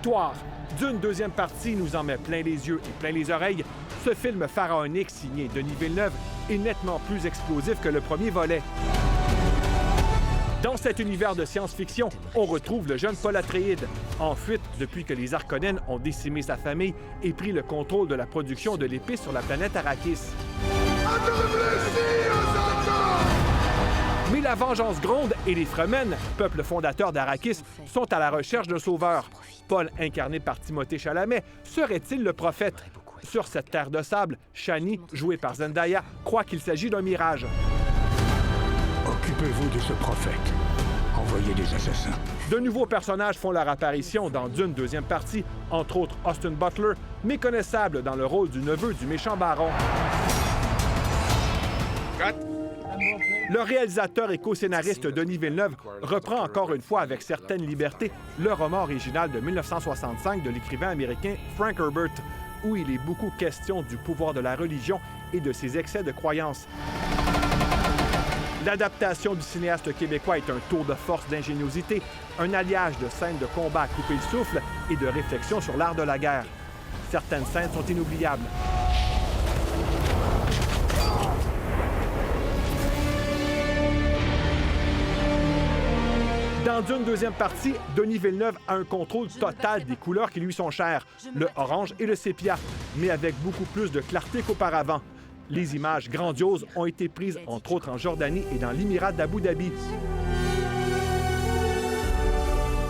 Victoire! Dune deuxième partie nous en met plein les yeux et plein les oreilles. Ce film pharaonique signé Denis Villeneuve est nettement plus explosif que le premier volet. Dans cet univers de science-fiction, on retrouve le jeune Paul Atréide, en fuite depuis que les Harkonnen ont décimé sa famille et pris le contrôle de la production de l'épée sur la planète Arrakis. Mais la vengeance gronde et les Fremen, peuple fondateur d'Arrakis, sont à la recherche d'un sauveur. Paul, incarné par Timothée Chalamet, serait-il le prophète? Sur cette terre de sable, Chani, joué par Zendaya, croit qu'il s'agit d'un mirage. Occupez-vous de ce prophète. Envoyez des assassins. De nouveaux personnages font leur apparition dans Dune deuxième partie, entre autres Austin Butler, méconnaissable dans le rôle du neveu du méchant baron. Le réalisateur et co-scénariste Denis Villeneuve reprend encore une fois avec certaines libertés le roman original de 1965 de l'écrivain américain Frank Herbert, où il est beaucoup question du pouvoir de la religion et de ses excès de croyance. L'adaptation du cinéaste québécois est un tour de force d'ingéniosité, un alliage de scènes de combat à couper le souffle et de réflexion sur l'art de la guerre. Certaines scènes sont inoubliables. Dans Dune deuxième partie, Denis Villeneuve a un contrôle total des couleurs qui lui sont chères, le orange et le sépia, mais avec beaucoup plus de clarté qu'auparavant. Les images grandioses ont été prises entre autres en Jordanie et dans l'Émirat d'Abu Dhabi.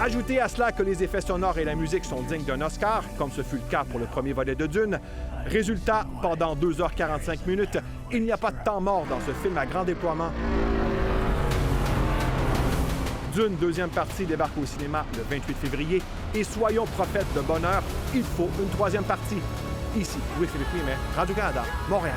Ajoutez à cela que les effets sonores et la musique sont dignes d'un Oscar, comme ce fut le cas pour le premier volet de Dune. Résultat, pendant 2h45 minutes, il n'y a pas de temps mort dans ce film à grand déploiement. Dune deuxième partie débarque au cinéma le 28 février et soyons prophètes de bonheur, il faut une troisième partie. Ici Louis-Philippe Ouimet, Radio-Canada, Montréal.